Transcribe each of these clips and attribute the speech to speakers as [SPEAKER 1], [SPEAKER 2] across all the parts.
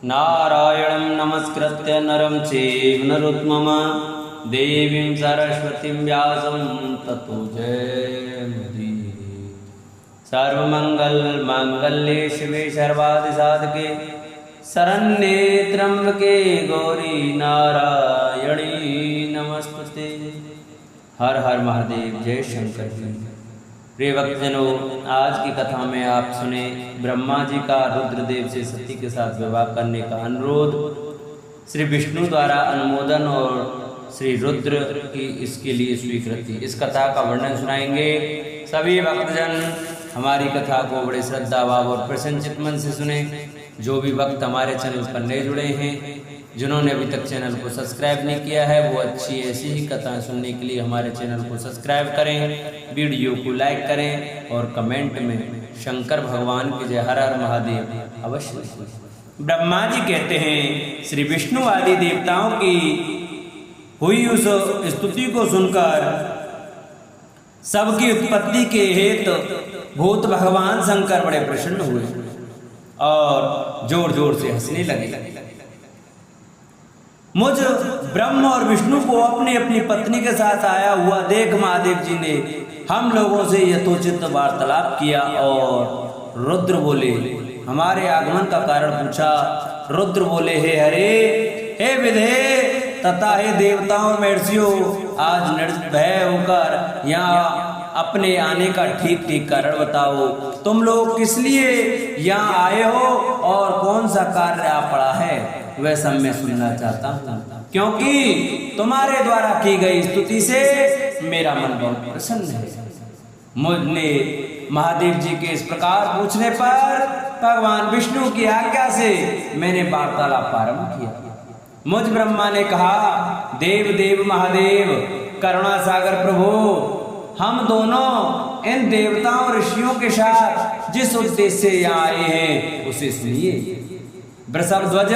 [SPEAKER 1] नारायणं नमस्कृत्य नरं चैव नरोत्तमं देवीं सरस्वतीं व्यासं ततो जयमुदीरये। सर्वमङ्गलमाङ्गल्ये शिवे सर्वादिसाधके शरण्ये त्र्यंबके गौरी नारायणी नमस्तुते। हर हर महादेव, जय शंकर जी। प्रिय भक्तजनों, आज की कथा में आप सुने ब्रह्मा जी का रुद्रदेव से सती के साथ विवाह करने का अनुरोध, श्री विष्णु द्वारा अनुमोदन और श्री रुद्र की इसके लिए स्वीकृति। इस कथा का वर्णन सुनाएंगे। सभी भक्तजन हमारी कथा को बड़े श्रद्धा भाव और प्रसन्नचित मन से सुने। जो भी भक्त हमारे चैनल पर नए जुड़े हैं, जिन्होंने अभी तक चैनल को सब्सक्राइब नहीं किया है, वो अच्छी ऐसी ही कथाएं सुनने के लिए हमारे चैनल को सब्सक्राइब करें, वीडियो को लाइक करें और कमेंट में शंकर भगवान की जय, हर हर महादेव अवश्य लिखें। ब्रह्मा जी कहते हैं, श्री विष्णु आदि देवताओं की हुई उस स्तुति को सुनकर सबकी उत्पत्ति के हेतु भूत भगवान शंकर बड़े प्रसन्न हुए और जोर जोर से हंसने लगे। मुझ ब्रह्म और विष्णु को अपनी अपनी पत्नी के साथ आया हुआ देख महादेव जी ने हम लोगों से यथोचित वार्तालाप किया और रुद्र बोले, हमारे आगमन का कारण पूछा। रुद्र बोले, हे हरे, हे विधे तथा हे देवताओं और महर्षियों, आज निर्भय होकर यहाँ अपने आने का ठीक ठीक कारण बताओ। तुम लोग किस लिए यहाँ आए हो और कौन सा कार्य आ पड़ा है, वह सब मैं सुनना चाहता हूँ, क्योंकि तुम्हारे द्वारा की गई स्तुति से मेरा मन बहुत प्रसन्न है। मुझने महादेव जी के इस प्रकार पूछने पर भगवान विष्णु की आज्ञा से मैंने वार्तालाप प्रारंभ किया। मुझ ब्रह्मा ने कहा, देव देव महादेव, करुणा सागर प्रभु, हम दोनों इन देवताओं ऋषियों के साथ जिस उद्देश्य से यहाँ आए हैं उसे सुनिए। वृषभध्वज,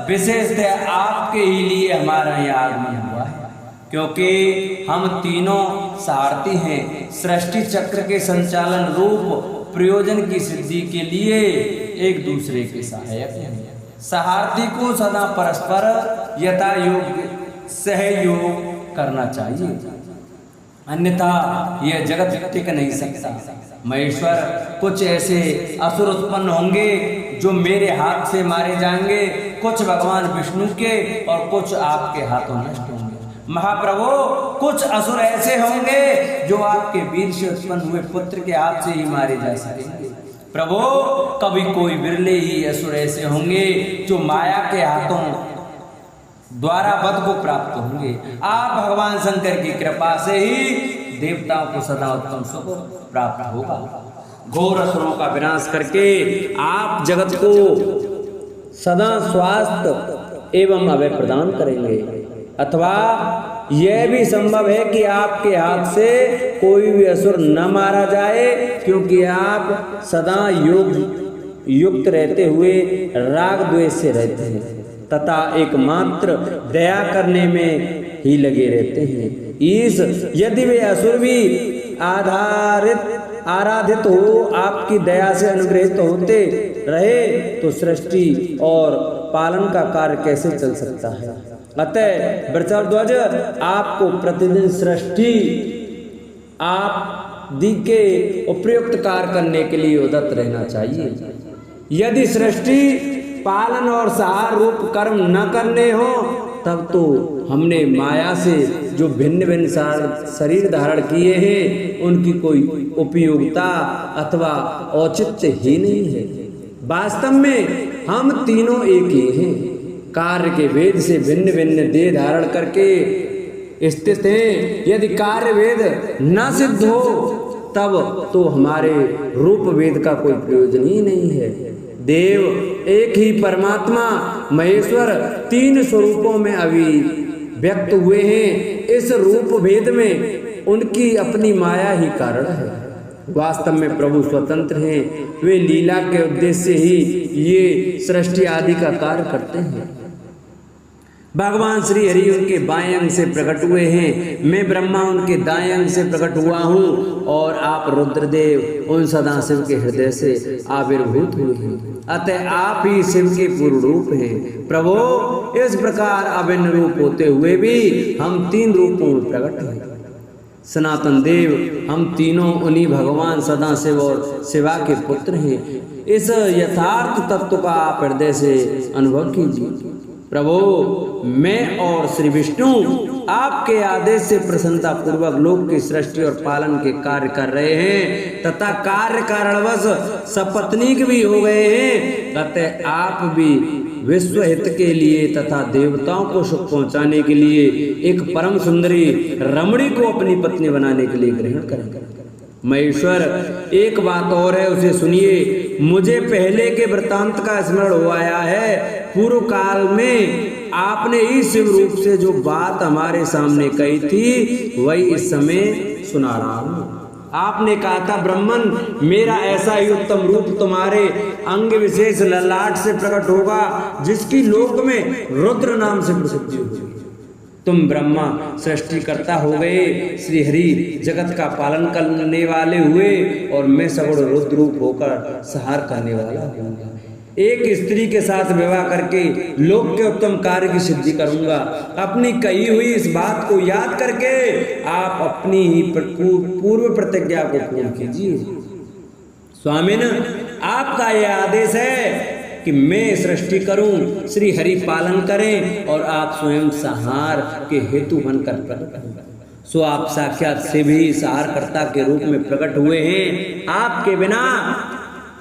[SPEAKER 1] विशेषतः आपके ही लिए हमारा यहाँ आगमन हुआ है, क्योंकि हम तीनों सारथी हैं, सृष्टि चक्र के संचालन रूप प्रयोजन की सिद्धि के लिए एक दूसरे के सहायक हैं। सारथी को सदा परस्पर यथा योग्य सहयोग करना चाहिए, अन्यथा यह जगत टिक नहीं सकता। महेश्वर, कुछ ऐसे असुर उत्पन्न होंगे जो मेरे हाथ से मारे जाएंगे, कुछ भगवान विष्णु के और कुछ आपके हाथों नष्ट होंगे। महाप्रभु, कुछ असुर ऐसे होंगे जो आपके वीर से उत्पन्न हुए पुत्र के हाथ से ही मारे जा सकेंगे। प्रभु, कभी कोई बिरले ही असुर ऐसे होंगे जो माया के हाथों द्वारा वध को प्राप्त होंगे। आप भगवान शंकर की कृपा से ही देवताओं को सदा उत्तम सुख प्राप्त होगा। घोर असुरों का विनाश करके आप जगत को सदा स्वास्थ्य एवं अभय प्रदान करेंगे, अथवा यह भी संभव है कि आपके हाथ से कोई भी असुर न मारा जाए, क्योंकि आप सदा योग युक्त रहते हुए राग द्वेष से रहते हैं तथा एकमात्र दया करने में ही लगे रहते हैं। इस यदि वे असुर भी आराधित हो, आपकी दया से अनुग्रहित होते रहे, तो सृष्टि और पालन का कार्य कैसे चल सकता है। अतः वृषभध्वज, आपको प्रतिदिन सृष्टि आप दी के उपयुक्त कार्य करने के लिए उद्यत रहना चाहिए। यदि सृष्टि पालन और सहार रूप कर्म न करने हो, तब तो हमने माया से जो भिन्न भिन्न शरीर धारण किए हैं, उनकी कोई उपयोगिता अथवा औचित्य ही नहीं है। वास्तव में हम तीनों एक ही हैं, कार्य के भेद से भिन्न भिन्न देह धारण करके स्थित हैं। यदि कार्य भेद न सिद्ध हो, तब तो हमारे रूप भेद का कोई प्रयोजन ही नहीं है। देव एक ही परमात्मा महेश्वर तीन स्वरूपों में अभिव्यक्त हुए हैं। इस रूप भेद में उनकी अपनी माया ही कारण है। वास्तव में प्रभु स्वतंत्र हैं, वे लीला के उद्देश्य से ही ये सृष्टि आदि का कार्य करते हैं। भगवान श्री हरि उनके बाएं अंग से प्रकट हुए हैं, मैं ब्रह्मा उनके दाएं अंग से प्रकट हुआ हूँ और आप रुद्रदेव उन सदाशिव के हृदय से आविर्भूत हुए हैं, अतः आप ही शिव के पूर्ण रूप हैं। प्रभु, इस प्रकार अभिन्न रूप होते हुए भी हम 3 रूपों में प्रकट हैं। सनातन देव, हम तीनों उन्हीं भगवान सदाशिव और शिवा के पुत्र हैं। इस यथार्थ तत्व का आप हृदय से अनुभव कीजिए। प्रभु, मैं और श्री विष्णु आपके आदेश से प्रसन्नता पूर्वक लोक की सृष्टि और पालन के कार्य कर रहे हैं तथा कार्य कारणवश सपत्नीक भी हो गए हैं। अतः आप भी विश्व हित के लिए तथा देवताओं को सुख पहुंचाने के लिए एक परम सुंदरी रमणी को अपनी पत्नी बनाने के लिए ग्रहण करें। महेश्वर, एक बात और है, उसे सुनिए। मुझे पहले के वृत्तांत का स्मरण हो आया है। पूर्व काल में आपने ही शिव रूप से जो बात हमारे सामने कही थी वही इस समय सुना रहा हूँ। आपने कहा था, ब्रह्मन, मेरा ऐसा ही उत्तम रूप तुम्हारे अंग विशेष ललाट से प्रकट होगा जिसकी लोक में रुद्र नाम से प्रसिद्धि होगी। तुम ब्रह्मा सृष्टिकर्ता हो गए, श्री हरि जगत का पालन करने वाले हुए और मैं सगुण रुद्र रूप होकर संहार करने वाला हूँ। एक स्त्री के साथ विवाह करके लोक के उत्तम कार्य की सिद्धि करूंगा। अपनी कही हुई इस बात को याद करके आप अपनी ही पूर्व प्रतिज्ञा को पूर्ण कीजिए। स्वामिन, आपका यह आदेश है कि मैं सृष्टि करूं, श्री हरि पालन करें और आप स्वयं संहार के हेतु बनकर प्रकट हों। सो आप साक्षात शिव ही संहारकर्ता के रूप में प्रकट हुए हैं। आपके बिना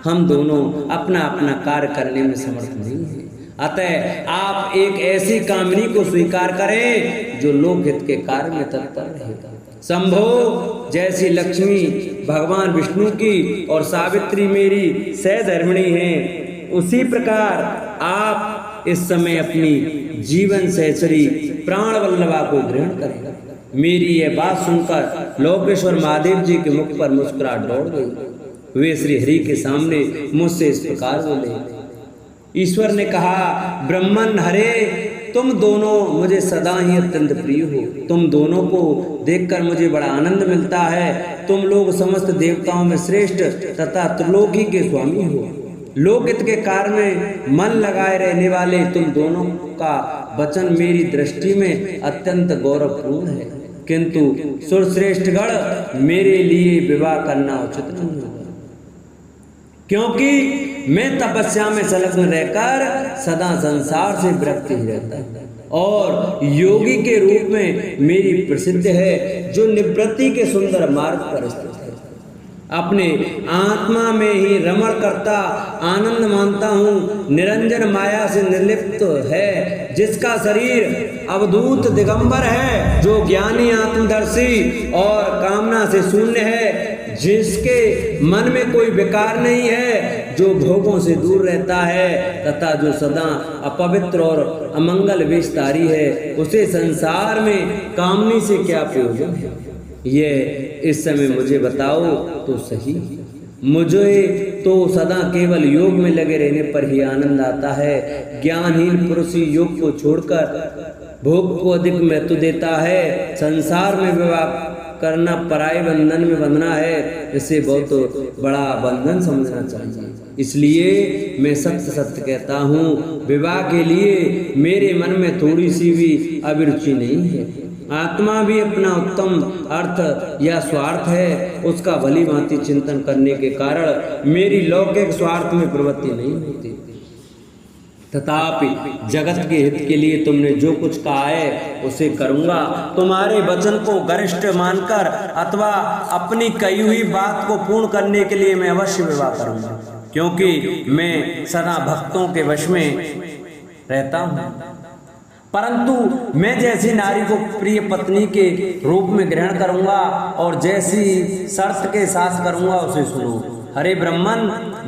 [SPEAKER 1] हम दोनों अपना अपना कार्य करने में समर्थ नहीं हैं। अतः आप एक ऐसी कामिनी को स्वीकार करें जो लोक हित के कार्य में तत्पर रहेगा। शंभो, जैसी लक्ष्मी भगवान विष्णु की और सावित्री मेरी सहधर्मिणी हैं, उसी प्रकार आप इस समय अपनी जीवन सहचरी प्राण वल्लभा को ग्रहण करें। मेरी यह बात सुनकर लोकेश्वर महादेव जी के मुख पर मुस्कुराहट दौड़ गई। वे श्री हरि के सामने मुझसे इस प्रकार बोले। ईश्वर ने कहा, ब्रह्मन हरे, तुम दोनों मुझे सदा ही अत्यंत प्रिय हो। तुम दोनों को देखकर मुझे बड़ा आनंद मिलता है। तुम लोग समस्त देवताओं में श्रेष्ठ तथा त्रिलोकी के स्वामी हो। लोकहित के कार्य में मन लगाए रहने वाले तुम दोनों का वचन मेरी दृष्टि में अत्यंत गौरवपूर्ण है, किंतु सुरश्रेष्ठगण मेरे लिए विवाह करना उचित नहीं होगा, क्योंकि मैं तपस्या में संलग्न रहकर सदा संसार से विरक्त ही रहता हूँ और योगी के रूप में मेरी प्रसिद्ध है जो निवृत्ति के सुंदर मार्ग पर स्थित है। अपने आत्मा में ही रमण करता आनंद मानता हूँ, निरंजन माया से निर्लिप्त है, जिसका शरीर अवधूत दिगंबर है, जो ज्ञानी आत्मदर्शी और कामना से शून्य है, जिसके मन में कोई विकार नहीं है, जो भोगों से दूर रहता है तथा जो सदा अपवित्र और अमंगल विस्तारी है, उसे संसार में कामनी से क्या प्रयोजन है? ये इस समय मुझे बताओ तो सही। मुझे तो सदा केवल योग में लगे रहने पर ही आनंद आता है। ज्ञानहीन पुरुष योग को छोड़कर भोग को अधिक महत्व देता है। संसार में विवाह करना पराये बंधन में बंधना है, इसे बहुत बड़ा बंधन समझना चाहिए। इसलिए मैं सत्य सत्य कहता हूँ, विवाह के लिए मेरे मन में थोड़ी सी भी अभिरुचि नहीं है। आत्मा भी अपना उत्तम अर्थ या स्वार्थ है, उसका भली भांति चिंतन करने के कारण मेरी लौकिक स्वार्थ में प्रवृत्ति नहीं होती। तथापि जगत के हित के लिए तुमने जो कुछ कहा है उसे करूंगा। तुम्हारे वचन को गरिष्ठ मानकर अथवा अपनी कही हुई बात को पूर्ण करने के लिए मैं अवश्य विवाह करूंगा, क्योंकि मैं सदा भक्तों के वश में रहता हूँ। परंतु मैं जैसी नारी को प्रिय पत्नी के रूप में ग्रहण करूंगा और जैसी शर्त के साथ करूंगा उसे सुनो। हरे ब्राह्मण,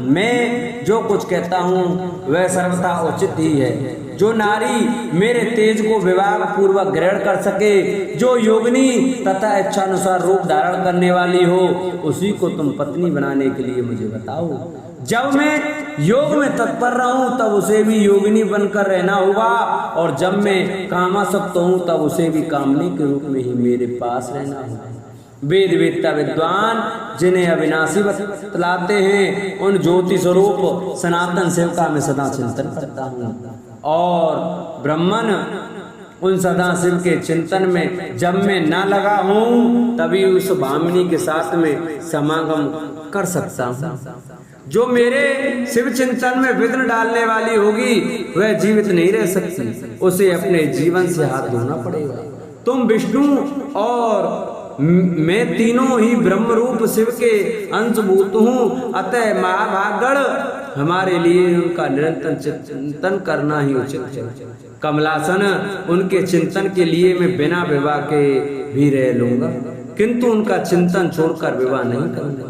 [SPEAKER 1] मैं जो कुछ कहता हूँ वह सर्वथा उचित ही है। जो नारी मेरे तेज को विवाह पूर्वक ग्रहण कर सके, जो योगिनी तथा इच्छानुसार रूप धारण करने वाली हो, उसी को तुम पत्नी बनाने के लिए मुझे बताओ। जब मैं योग में तत्पर रहूं तब उसे भी योगिनी बनकर रहना होगा, और जब मैं कामासक्त हूं तब उसे भी कामनी के रूप में ही मेरे पास रहना होगा। वेद वेत्ता विद्वान जिन्हें अविनाशी बतलाते हैं, उन ज्योति स्वरूप सनातन शिव का मैं सदा चिंतन करता हूँ। और ब्राह्मण, उन सदा शिव के चिंतन में जब मैं न लगा हूँ तभी उस भामिनी के साथ में समागम कर सकता हूँ। जो मेरे शिव चिंतन में विघ्न डालने वाली होगी वह जीवित नहीं रह सकती, उसे अपने जीवन से हाथ धोना पड़ेगा। तुम विष्णु और मैं तीनों ही ब्रह्म रूप शिव के अंशभूत हूँ, अतः महाभागण हमारे लिए उनका निरंतर चिंतन करना ही उचित है। कमलासन, उनके चिंतन के लिए मैं बिना विवाह के भी रह लूंगा, किंतु उनका चिंतन छोड़कर विवाह नहीं करूंगा।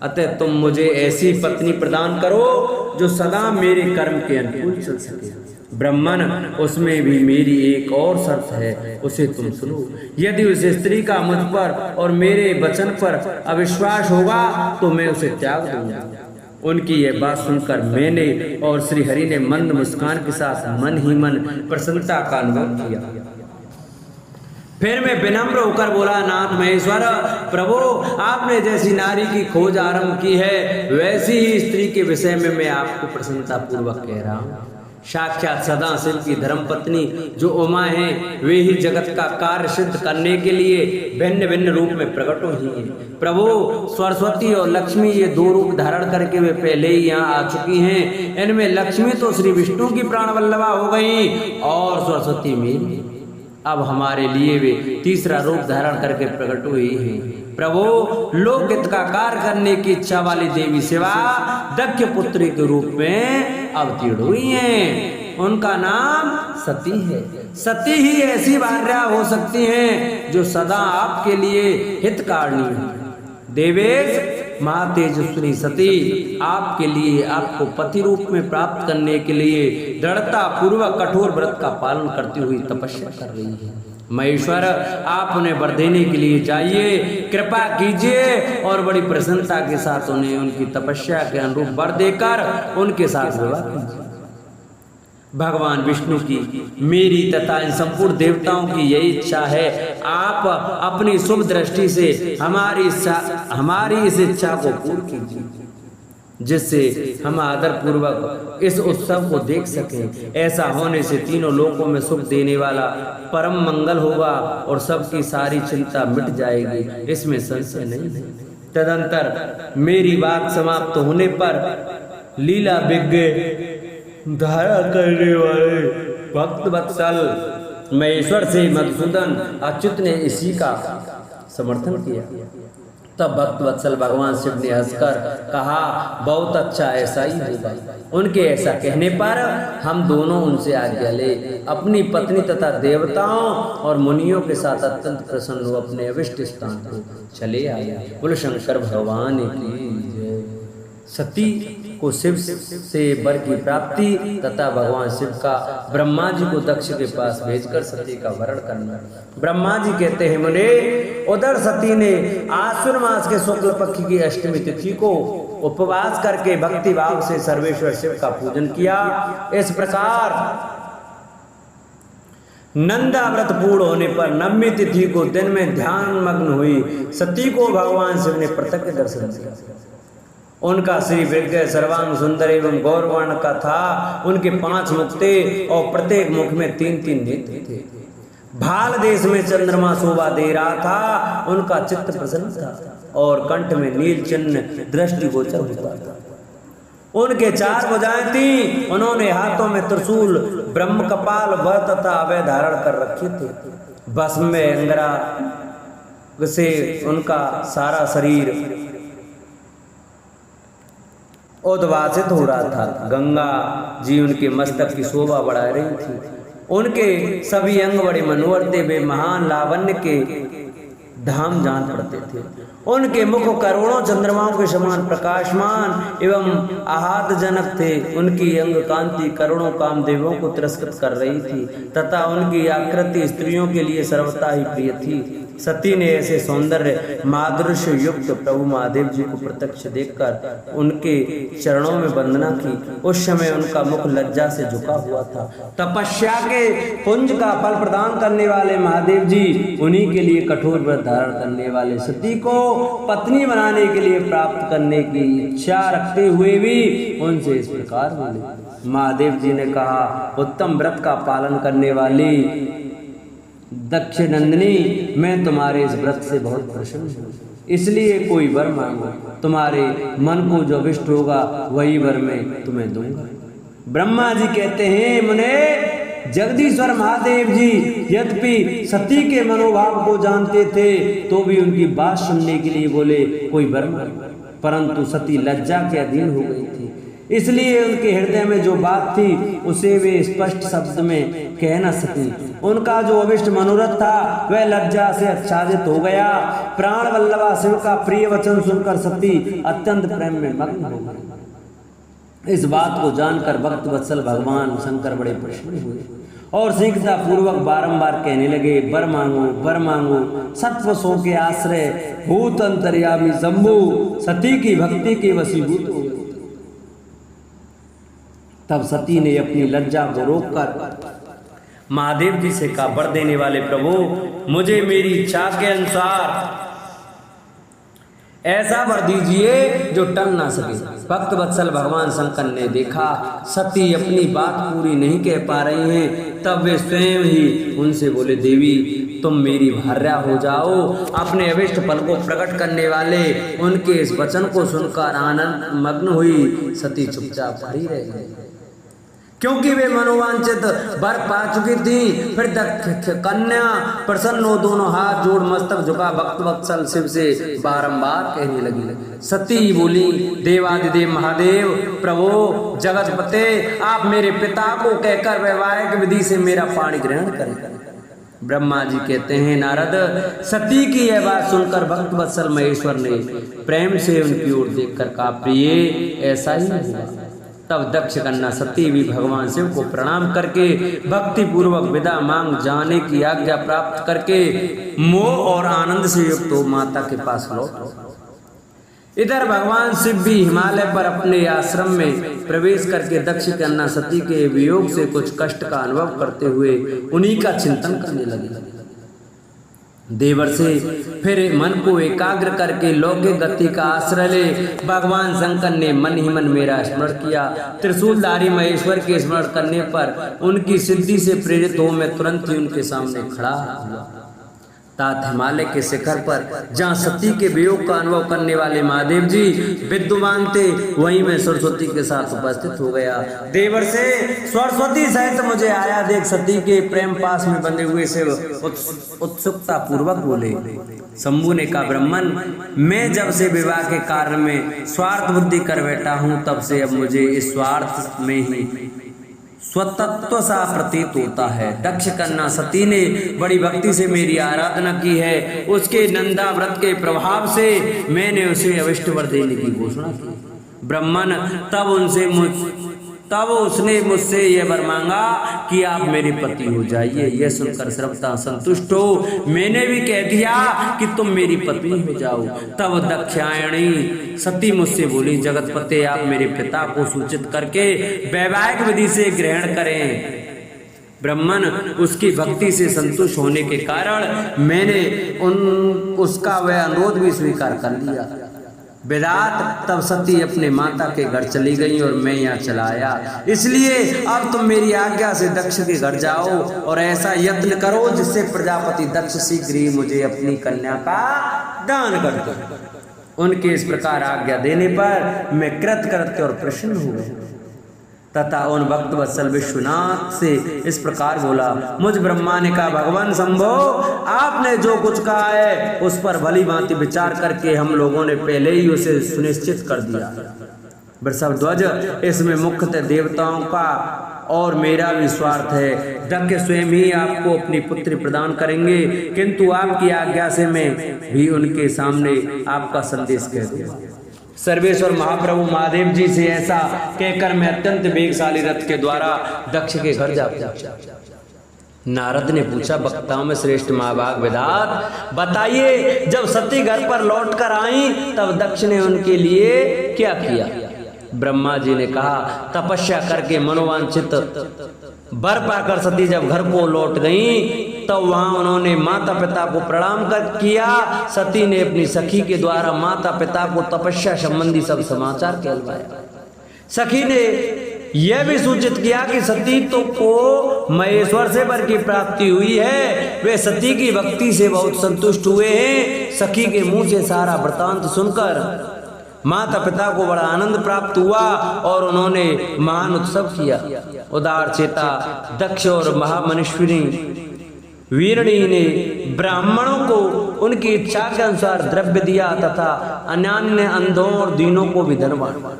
[SPEAKER 1] अतः तुम मुझे ऐसी पत्नी प्रदान करो जो सदा मेरे कर्म के अनुकूल चल सके। ब्राह्मण, उसमें भी मेरी एक और शर्त है, उसे तुम सुनो। यदि उस स्त्री का मुझ पर और मेरे वचन पर अविश्वास होगा तो मैं उसे त्याग दूंगा। उनकी यह बात सुनकर मैंने और श्री हरि ने मंद मुस्कान के साथ मन ही मन प्रसन्नता का अनुभव किया। फिर मैं विनम्र होकर बोला, नाथ महेश्वर प्रभु, आपने जैसी नारी की खोज आरंभ की है वैसी ही स्त्री के विषय में मैं आपको प्रसन्नता पूर्वक कह रहा हूँ। साक्षात सदा शिव की धर्म पत्नी जो उमा है, वे ही जगत का कार्य सिद्ध करने के लिए भिन्न भिन्न रूप में प्रकट हुई है। प्रभु, सरस्वती और लक्ष्मी ये दो रूप धारण करके वे पहले ही यहाँ आ चुकी हैं। इनमें लक्ष्मी तो श्री विष्णु की प्राण वल्लभा हो गई और सरस्वती मेरी। अब हमारे लिए वे तीसरा रूप धारण करके प्रकट हुई है। प्रभु, लोकहित का कार्य करने की इच्छा वाली देवी शिवा दक्ष पुत्री के रूप में अवतीर्ण हुई हैं। उनका नाम सती है। सती ही ऐसी भार्या हो सकती हैं जो सदा आपके लिए हितकारिणी है। देवेश, महातेजस्वी सती आपके लिए, आपको पति रूप में प्राप्त करने के लिए दृढ़ता पूर्वक कठोर व्रत का पालन करती हुई तपस्या कर रही है। महेश्वर, आप उन्हें वर देने के लिए जाइए, कृपा कीजिए और बड़ी प्रसन्नता के साथ उन्हें उनकी तपस्या के अनुरूप वर देकर उनके साथ विवाह कीजिए। भगवान विष्णु की, मेरी तथा इन संपूर्ण देवताओं की यही इच्छा है। आप अपनी शुभ दृष्टि से हमारी इस इच्छा को पूर्ण कीजिए, जिससे हम आदर पूर्वक इस उत्सव को देख सकें। ऐसा होने से तीनों लोकों में सुख देने वाला परम मंगल होगा और सबकी सारी चिंता मिट जाएगी, इसमें संशय नहीं है। तदंतर मेरी बात समाप्त होने पर लीला विज्ञ धारा करने वाले भक्त वत्सल महेश्वर से मधुसूदन अच्युत ने इसी का समर्थन किया। तब भक्त वत्सल भगवान शिव ने हंसकर कहा, बहुत अच्छा, ऐसा ही होगा। उनके ऐसा कहने पर हम दोनों उनसे आज्ञा ले अपनी पत्नी तथा देवताओं और मुनियों के साथ अत्यंत प्रसन्न हो अपने अभिष्ट स्थान को चले आए। बोलो शंकर भगवान की जय। सती को शिव से वर की प्राप्ति तथा भगवान शिव का ब्रह्मा जी को दक्ष के पास भेजकर सती का वरण करना। ब्रह्मा जी कहते हैं, मुने, उधर सती ने आश्विन मास के शुक्ल पक्ष की अष्टमी तिथि को उपवास करके भक्ति भाव से सर्वेश्वर शिव का पूजन किया। इस प्रकार नंदा व्रत पूर्ण होने पर नवमी तिथि को दिन में ध्यान मग्न हुई सती को भगवान शिव ने प्रत्यक्ष दर्शन दिया। उनका श्री विग्रह सर्वांग सुंदर एवं गौरवर्ण का था। उनके 5 मुख थे और प्रत्येक मुख में 3-3 नेत्र थे। भाल देश में चंद्रमा शोभा दे रहा था। उनका चित्त प्रसन्न था और कंठ में नील चिन्ह दृष्टि गोचर हुआ था। उनके 4 भुजाएं थी। उन्होंने हाथों में त्रिशूल, ब्रह्म कपाल, वर तथा अभय धारण कर रखे थे। भस्म में अंगरा से उनका सारा शरीर उद्भासित हो रहा था। गंगा जी उनके मस्तक की शोभा बढ़ा रही थी। उनके सभी अंग बड़े मनोहर थे। वे महान लावण्य के धाम जान पड़ते थे। उनके मुख करोड़ों चंद्रमाओं के समान प्रकाशमान एवं आहतजनक थे। उनकी अंग कांति करोड़ों कामदेवों को तिरस्कृत कर रही थी तथा उनकी आकृति स्त्रियों के लिए सर्वथा ही प्रिय थी। सती ने ऐसे सौंदर्य माधुर्य युक्त प्रभु महादेव जी को प्रत्यक्ष देखकर उनके चरणों में वंदना की। उस समय उनका मुख लज्जा से झुका हुआ था। तपस्या के पुंज का फल प्रदान करने वाले महादेव जी उन्हीं के लिए कठोर व्रत धारण करने वाले सती को पत्नी बनाने के लिए प्राप्त करने की इच्छा रखते हुए भी उनसे इस प्रकार बोले। महादेव जी ने कहा, उत्तम व्रत का पालन करने वाली दक्ष नंदिनी, मैं तुम्हारे इस व्रत से बहुत प्रसन्न हूँ, इसलिए कोई वर मांगो, तुम्हारे मन को जो अभिष्ट होगा वही वर मैं तुम्हें दूंगा। ब्रह्मा जी कहते हैं, मुने जगदीश्वर महादेव जी यद्यपि सती के मनोभाव को जानते थे तो भी उनकी बात सुनने के लिए बोले कोई वर मांगो, परंतु सती लज्जा के अधीन हो गई थी, इसलिए उनके हृदय में जो बात थी उसे वे स्पष्ट शब्द में कह न सकी। उनका जो अभिष्ट मनोरथ था वह लज्जा से आच्छादित हो गया। प्राण वल्लभा शिव का प्रिय वचन सुनकर सती अत्यंत प्रेम में मग्न हो गई। इस बात को जानकर भक्त वत्सल भगवान शंकर बड़े प्रसन्न हुए और शीघ्रता पूर्वक बारंबार कहने लगे, वर मांगो, वर मांगो, सत्वसों के आश्रय भूत अंतर्यामी शंभु सती की भक्ति के वशीभूत हो गए। तब सती ने अपनी लज्जा को रोककर महादेव जी से कहा, वर देने वाले प्रभु, मुझे मेरी इच्छा के अनुसार ऐसा वर दीजिए जो टल ना सके। भक्त वत्सल भगवान शंकर ने देखा सती अपनी बात पूरी नहीं कह पा रही हैं, तब वे स्वयं ही उनसे बोले, देवी तुम मेरी भार्या हो जाओ। अपने अभिष्ट फल को प्रकट करने वाले उनके इस वचन को सुनकर आनंद मग्न हुई सती चुपचाप खड़ी रह गई, क्योंकि वे मनोवांछित वर पा चुकी थी। फिर कन्या प्रसन्न हो दोनों हाथ जोड़ मस्तक झुका भक्त वत्सल शिव से बारंबार कहने लगी। सती बोली, देवादिदेव महादेव प्रभु जगतपते, आप मेरे पिता को कहकर वैवाहिक विधि से मेरा पाणी ग्रहण करें। ब्रह्मा जी कहते हैं, नारद सती की यह बात सुनकर भक्त वत्सल महेश्वर ने प्रेम से उनकी ओर देखकर कहा, प्रिय ऐसा ही हुआ। तब दक्ष कन्या सती भी भगवान शिव को प्रणाम करके भक्ति पूर्वक विदा मांग जाने की आज्ञा प्राप्त करके मोह और आनंद से युक्त हो माता के पास लौट। इधर भगवान शिव भी हिमालय पर अपने आश्रम में प्रवेश करके दक्ष कन्या सती के वियोग से कुछ कष्ट का अनुभव करते हुए उन्हीं का चिंतन करने लगे। देवर से फिर मन को एकाग्र करके लौकिक गति का आश्रय ले भगवान शंकर ने मन ही मन मेरा स्मरण किया। त्रिशूलधारी महेश्वर के स्मरण करने पर उनकी सिद्धि से प्रेरित हो मैं तुरंत ही उनके सामने खड़ा हुआ। तात हिमालय के शिखर पर जहाँ सती के वियोग का अनुभव करने वाले महादेव जी विद्यमान थे, वहीं मैं सरस्वती के साथ उपस्थित हो गया। देवर से सरस्वती सहित मुझे आया देख सती के प्रेम पास में बंधे हुए से उत्सुकता पूर्वक बोले। शंभु ने कहा, ब्राह्मण, मैं जब से विवाह के कार्य में स्वार्थ बुद्धि कर बैठा हूँ, तब से अब मुझे इस स्वार्थ में ही स्वतत्व सा प्रतीत होता है। दक्ष कन्या सती ने बड़ी भक्ति से मेरी आराधना की है, उसके नंदा व्रत के प्रभाव से मैंने उसे अविष्ट वर देने की घोषणा की। ब्राह्मण, तब उसने मुझसे यह वर मांगा कि आप मेरे पति हो जाइए। यह सुनकर सर्वथा संतुष्ट हो मैंने भी कह दिया कि तुम मेरी पत्नी हो जाओ। तब दक्षायणी सती मुझसे बोली, जगतपते, आप मेरे पिता को सूचित करके वैवाहिक विधि से ग्रहण करें। ब्राह्मण, उसकी भक्ति से संतुष्ट होने के कारण मैंने उसका वह अनुरोध भी स्वीकार कर लिया। वेदात तब सती अपने माता के घर चली गई और मैं यहाँ चला आया। इसलिए अब तुम मेरी आज्ञा से दक्ष के घर जाओ और ऐसा यत्न करो जिससे प्रजापति दक्ष शीघ्र ही मुझे अपनी कन्या का दान कर दो। उनके इस प्रकार आज्ञा देने पर मैं कृतकृत्य और प्रसन्न हुआ तथा उन भक्त वत्सल विश्वनाथ से इस प्रकार बोला, मुझ ब्रह्मा ने कहा, भगवान शंभो, आपने जो कुछ कहा है उस पर भली भांति विचार करके हम लोगों ने पहले ही उसे सुनिश्चित कर दिया। वृषभ ध्वज, इसमें मुख्यतः देवताओं का और मेरा भी स्वार्थ है। दक्ष स्वयं ही आपको अपनी पुत्री प्रदान करेंगे, किंतु आपकी आज्ञा से मैं भी उनके सामने आपका संदेश कह दूंगा। सर्वेश्वर महाप्रभु महादेव जी से ऐसा कहकर मैं अत्यंत वेगशाली रथ के द्वारा दक्ष के घर जा पहुंचा। नारद ने पूछा, वक्ताओं में श्रेष्ठ महाभाग विधात, बताइए जब सती घर पर लौट कर आई तब दक्ष ने उनके लिए क्या किया? ब्रह्मा जी ने कहा, तपस्या करके मनोवांछित वर पाकर सती जब घर को लौट गई तो वहां उन्होंने माता पिता को प्रणाम कर किया। सती ने अपनी सखी के द्वारा माता पिता को तपस्या संबंधी सब समाचार कहलवाया। सखी ने यह भी सूचित किया कि सती तो को महेश्वर से वर की प्राप्ति हुई है। वे सती की भक्ति से बहुत संतुष्ट हुए हैं। सखी के मुंह से सारा वृतांत सुनकर माता पिता को बड़ा आनंद प्राप्त हुआ और उन्होंने महान उत्सव किया। उदार चेता दक्ष और महामनीश्वरी वीरणी ने ब्राह्मणों को उनकी इच्छा के अनुसार द्रव्य दिया तथा अन्य अंधों और दीनों को भी धन बांटा।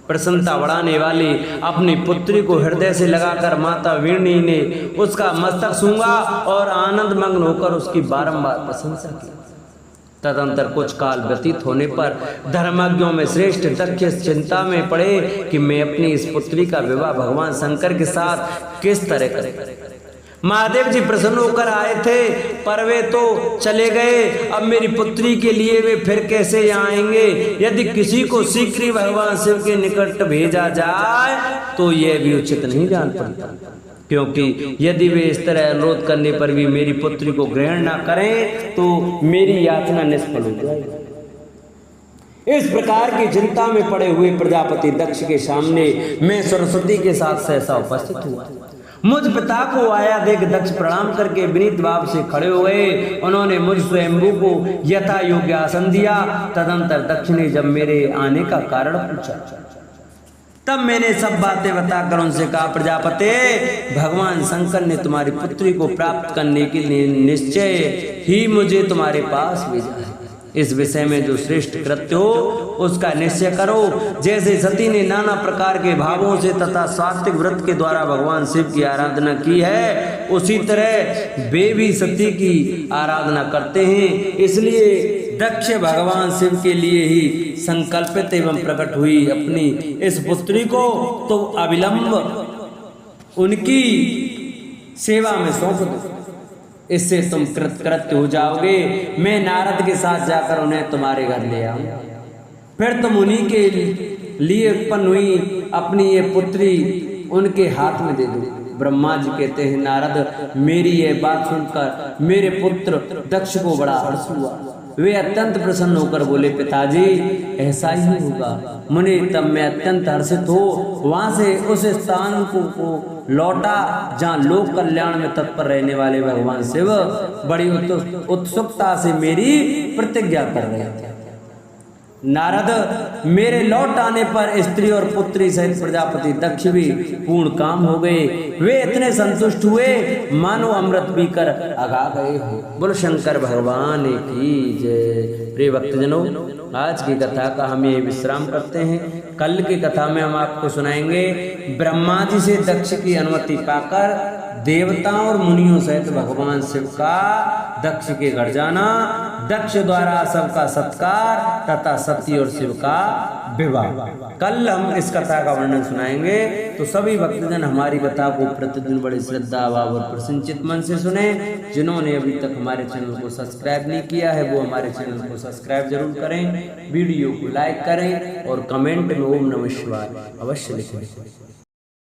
[SPEAKER 1] प्रसन्नता बढ़ाने वाली अपनी पुत्री को हृदय से लगाकर माता वीरणी ने उसका मस्तक सूंघा और आनंद मग्न होकर उसकी बारंबार प्रशंसा की। तदंतर कुछ काल व्यतीत होने पर धर्मज्ञों में श्रेष्ठ दक्ष चिंता में पड़े कि मैं अपनी इस पुत्री का विवाह भगवान शंकर के साथ किस तरह करें। महादेव जी प्रसन्न होकर आए थे, पर वे तो चले गए। अब मेरी पुत्री के लिए वे फिर कैसे यहाँ आएंगे? यदि किसी को शीघ्र ही भगवान शिव के निकट भेजा जाए तो यह भी उचित नहीं जान पड़ता, क्योंकि यदि वे इस तरह अनुरोध करने पर भी मेरी पुत्री को ग्रहण न करें तो मेरी याचना निष्फल हो जाएगी। इस प्रकार की चिंता में पड़े हुए प्रजापति दक्ष के सामने मैं सरस्वती के साथ सहसा उपस्थित हुआ। मुझ पिता को आया देख दक्ष प्रणाम करके विनीत भाव से खड़े हो गए। उन्होंने मुझ स्वयंभू को यथा योग्य आसन दिया। तदंतर दक्ष ने जब मेरे आने का कारण पूछा तब मैंने सब बातें बताकर उनसे कहा, प्रजापति भगवान शंकर ने तुम्हारी पुत्री को प्राप्त करने के लिए निश्चय ही मुझे तुम्हारे पास भेजा है। इस विषय में जो श्रेष्ठ कृत्य हो उसका निश्चय करो। जैसे सती ने नाना प्रकार के भावों से तथा सात्विक व्रत के द्वारा भगवान शिव की आराधना की है, उसी तरह वे भी सती की आराधना करते हैं। इसलिए दक्ष भगवान शिव के लिए ही संकल्पित एवं प्रकट हुई अपनी इस पुत्री को तो अविलंब उनकी सेवा में सौंप दो, इससे तुम कृतकृत्य हो जाओगे। मैं नारद के साथ जाकर उन्हें तुम्हारे घर ले आऊंगा, फिर तुम उन्हीं के लिए उत्पन्न हुई अपनी ये पुत्री उनके हाथ में दे दो। ब्रह्मा जी कहते हैं, नारद मेरी यह बात सुनकर मेरे पुत्र दक्ष को बड़ा हर्ष हुआ। वे अत्यंत प्रसन्न होकर बोले, पिताजी ऐसा ही होगा मुनि। तब मैं अत्यंत हर्षित हो वहां से उस स्थान को लौटा जहाँ लोक कल्याण में तत्पर रहने वाले भगवान शिव बड़ी उत्सुकता से मेरी प्रतिज्ञा कर रहे थे। नारद मेरे लौट आने पर स्त्री और पुत्री सहित प्रजापति दक्ष भी पूर्ण काम हो गए। वे इतने संतुष्ट हुए मानो अमृत पीकर अगा गए हो। बोलो शंकर भगवान की जय। प्रिय भक्तजनों, आज की कथा का हम ये विश्राम करते हैं। कल की कथा में हम आपको सुनाएंगे ब्रह्मा जी से दक्ष की अनुमति पाकर देवताओं और मुनियों सहित भगवान शिव का दक्ष के घर जाना, दक्ष द्वारा सबका सत्कार तथा सती और शिव का विवाह। कल हम इस कथा का वर्णन सुनाएंगे, तो सभी भक्तजन हमारी कथा को प्रतिदिन बड़ी श्रद्धा भाव और प्रसन्नचित मन से सुने। जिन्होंने अभी तक हमारे चैनल को सब्सक्राइब नहीं किया है वो हमारे चैनल को सब्सक्राइब जरूर करें, वीडियो को लाइक करें और कमेंट में ओम नमः शिवाय अवश्य लिखें।